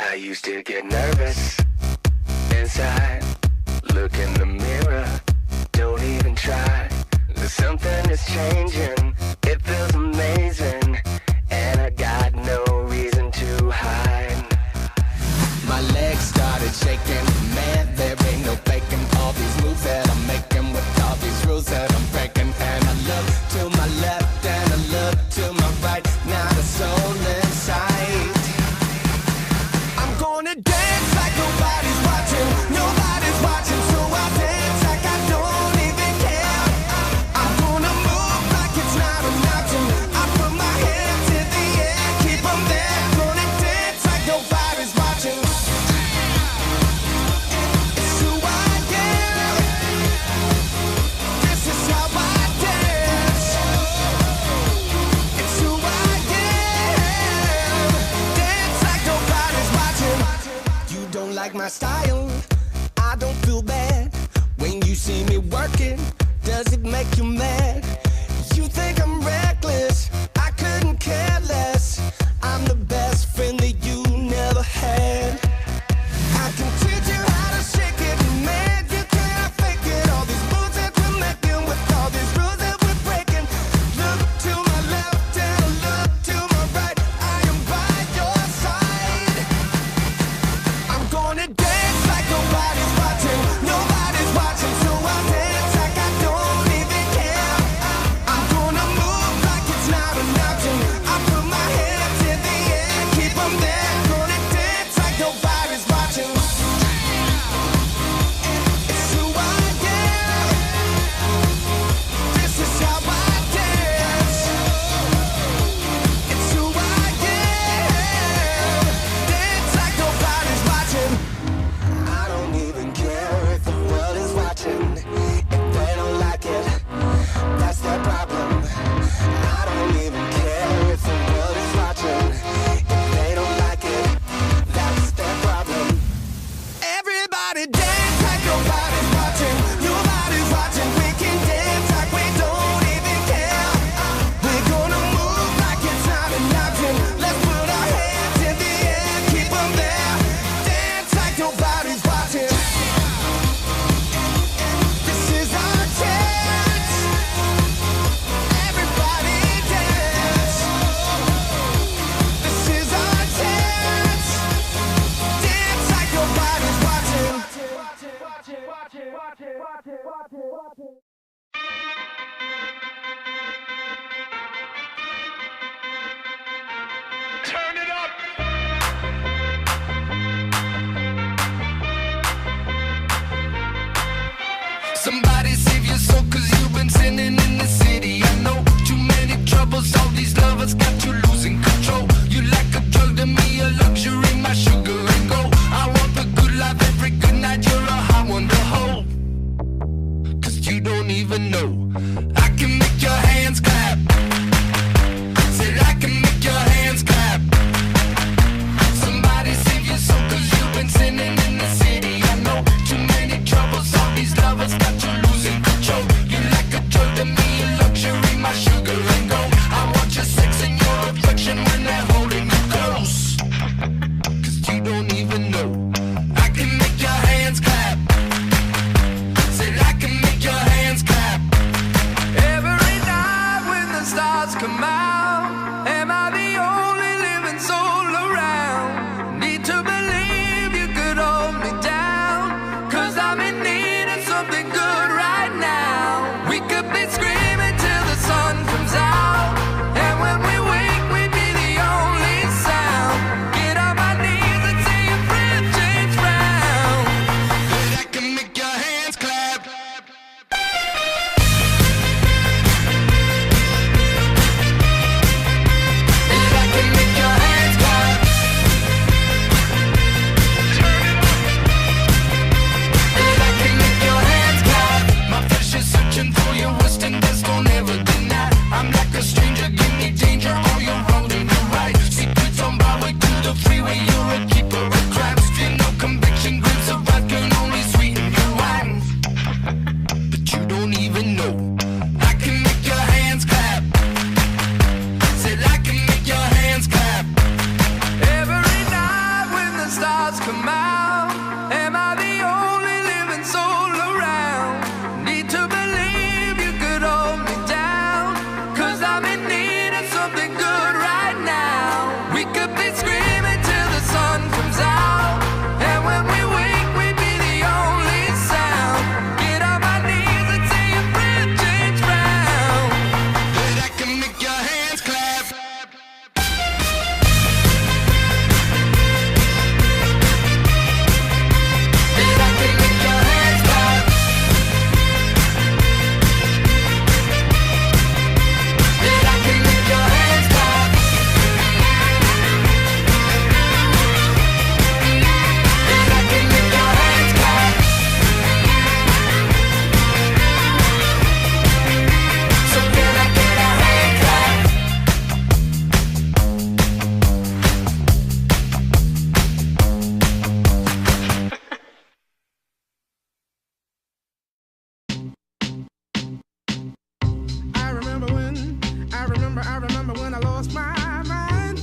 I used to get nervous inside. Look in the mirror, don't even try. Something is changing, it feels amazing, and I got no reason to hide. My legs started shaking, man, there ain't no faking all these moves that I'm making with all these rules that I'm breaking. And I look to my left and I look to my right, not a soul in sight. I'm gonna dance like nobody's watching, nobody's watching, so I'll dance like I don't even care. I'm gonna move like it's not an option. I put my hands in the air, keep them there. Gonna dance like nobody's watching. It's who I am. This is how I dance. It's who I am. Dance like nobody's watching. You don't like my style, I don't feel bad. When you see me working, does it make you mad? You think I'm reckless, I couldn't care less. I'm the best friend that you never had. I can teach you how to shake it, man, you can't fake it. All these moves that we're making with all these rules that we're breaking. Look to my left and look to my right, I am by your side. I'm gonna dance like nobody's watching, nobody's watching, so I'll dance like I don't even care. I'm gonna move like it's not an option. I put my hands in the air, keep them there. Gonna dance like nobody's watching. It's who I am. This is how I dance. It's who I am. Dance like nobody's watching. I don't even care if the world is watching. If they don't like it, that's their problem. I don't even care if the world is watching. If they don't like it, that's their problem. Everybody dance like nobody's watching. Nobody's watching. We can dance like we don't even care. We're gonna move like it's not an option. Let's put our hands in the air, keep them there. Dance like nobody's watching. This is our chance. Everybody dance. This is our chance. Dance like nobody's watching. Turn it up. Somebody save your soul, cause you've been sinning in the city. I know too many troubles, all these lovers got you losing control. You like a drug to me, a luxury, my sugar and gold. I want the good life every good night, you're a hot one to hold. Cause you don't even know, I can make your hands clap. Said I can make your hands clap. Somebody save your soul, cause you've been sinning in the city. I know too many troubles, all these lovers got you losing control. You like a drug to me, a luxury, my sugar and gold. I want your sex and your affection when they're holding you close. Cause you don't even know, I can make your hands clap. Said I can make your hands clap. Every night when the stars come out, am I the only living soul around? Need to believe you could hold me down, cause I'm in need of something good right now. We could be screaming till the sun comes out, and when we wake we'd be the only sound. Get on my knees and say your breath change round. But I can make your hands clap. And I can make your hands clap. Turn it up. And I can make your hands clap. My flesh is searching for your worst and best, don't ever deny. I'm like a stranger, give me danger, all you're wrong and you're right. Secrets on my way to the freeway, you're a keeper of crabs. Feel no conviction, grips of wrath can only sweeten your wine. But you don't even know, I can make your hands clap. Said I can make your hands clap. Every night when the stars come out? Am I the only living soul around? Need to believe you could hold me down, 'cause I'm in need of something good right now. We could be screaming till the sun comes out, and when we wake we'd be the only sound. Get on my knees and say a prayer, change round. But I can make your hands clap. I remember when I lost my mind.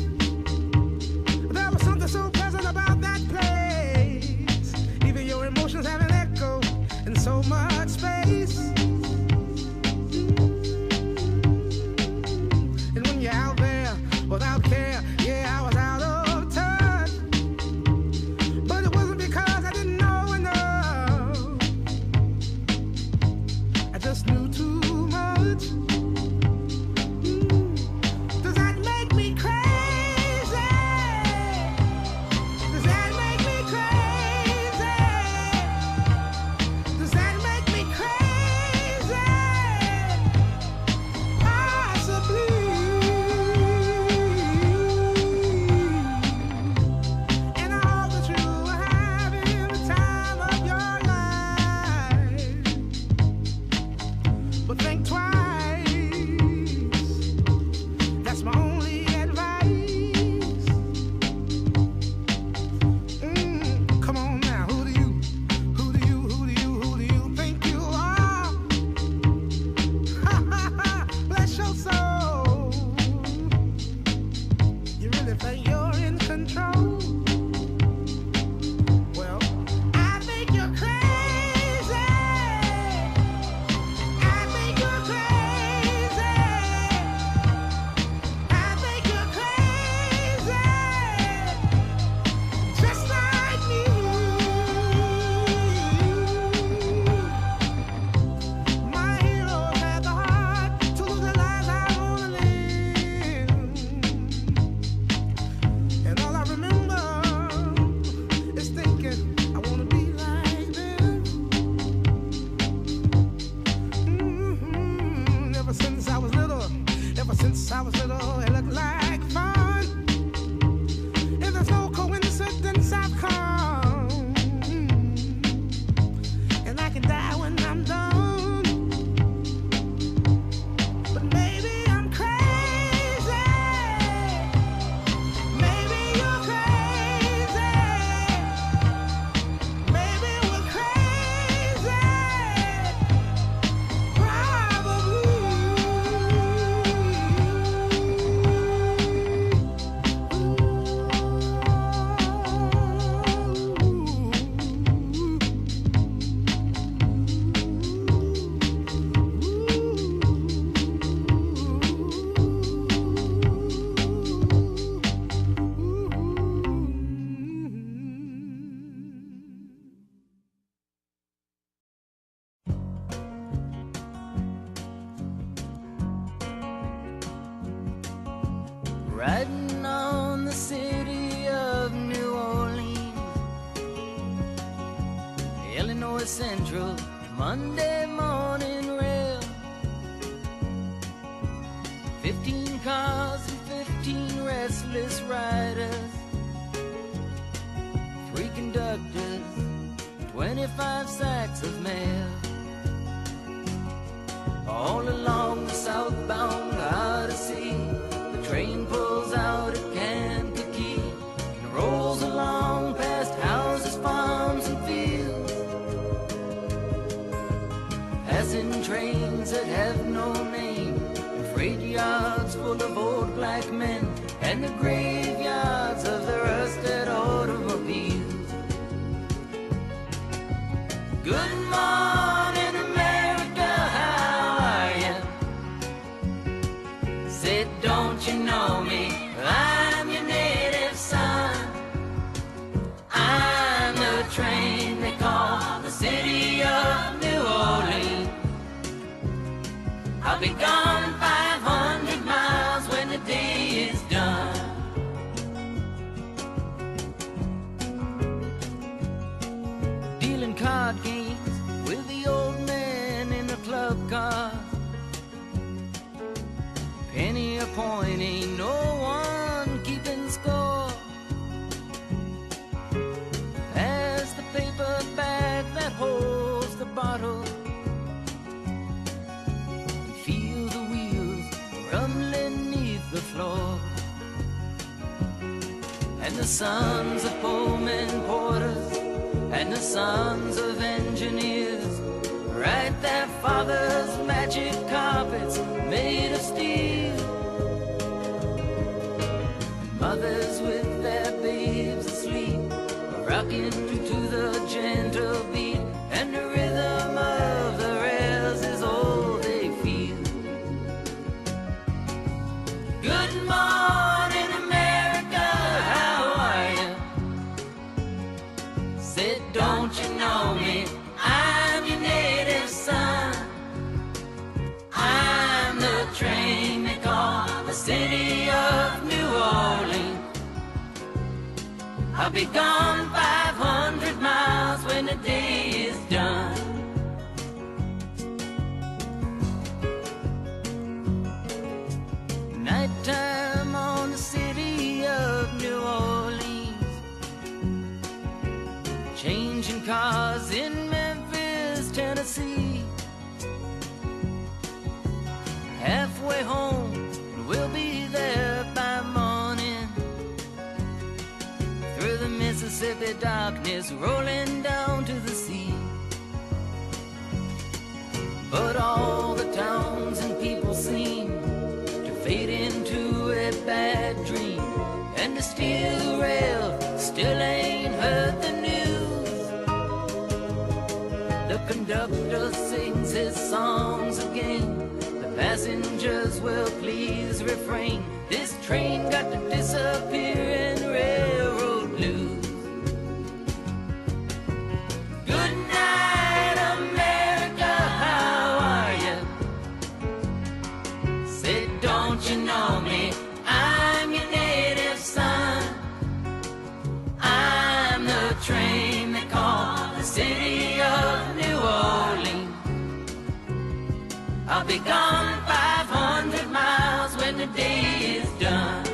There was something so pleasant about that place. Even your emotions have an echo in so much space. And when you're out there without care, yeah, I was out of touch. But it wasn't because I didn't know enough. I just knew too much. Since I was little, it looked like fun. If there's no coincidence, I've come, and I can die when I'm done. But maybe I'm crazy. Maybe you're crazy. Maybe we're crazy. Probably. Riding on the city of New Orleans, Illinois Central, Monday morning rail. 15 cars and 15 restless riders, 3 conductors, 25 sacks of mail. All along the southbound Odyssey, the train pulls out at Kankakee and rolls along past houses, farms, and fields, passing trains that have no name, and freight yards full of old black men, and the graveyards of the rusted automobiles. Good morning, America, how are you? Said, don't you know me? I'm your native son. I'm the train they call the city of New Orleans. I'll be gone 500 miles when the day is done. Dealing card games with the old man in the club car. Penny a point, ain't no one keeping score. As the paper bag that holds the bottle, and feel the wheels rumbling neath the floor. And the sons of Pullman porters and the sons of engineers write their fathers' magic carpets made of steel. And mothers with their babes asleep are rocking to the gentle beat, and the rhythm of the rails is all they feel. Good morning, America, how are you? Said, don't you know me? I'm your native son. I'm the train they call the city of New Orleans. I'll be gone 500 miles when the day is done. Nighttime on the city of New Orleans, changing cars in Memphis, Tennessee. Halfway home, we'll be there by morning. Through the Mississippi darkness, rolling down to the sea. But all the towns and people seem to fade into a bad dream, and the steel rail still ain't heard the news. The conductor sings his songs again, the passengers will please refrain. This train got to disappear in railroad blues. Good night, America, how are you? Said, don't you know me? I'm your native son. I'm the train they call the city of New Orleans. I'll be gone 500 miles when the day is done.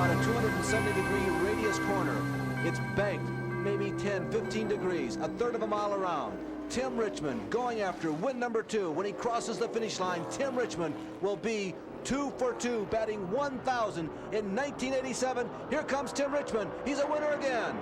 on a 270-degree radius corner. It's banked maybe 10, 15 degrees, a third of a mile around. Tim Richmond going after win number 2. When he crosses the finish line, Tim Richmond will be 2 for 2, batting 1,000 in 1987. Here comes Tim Richmond. He's a winner again.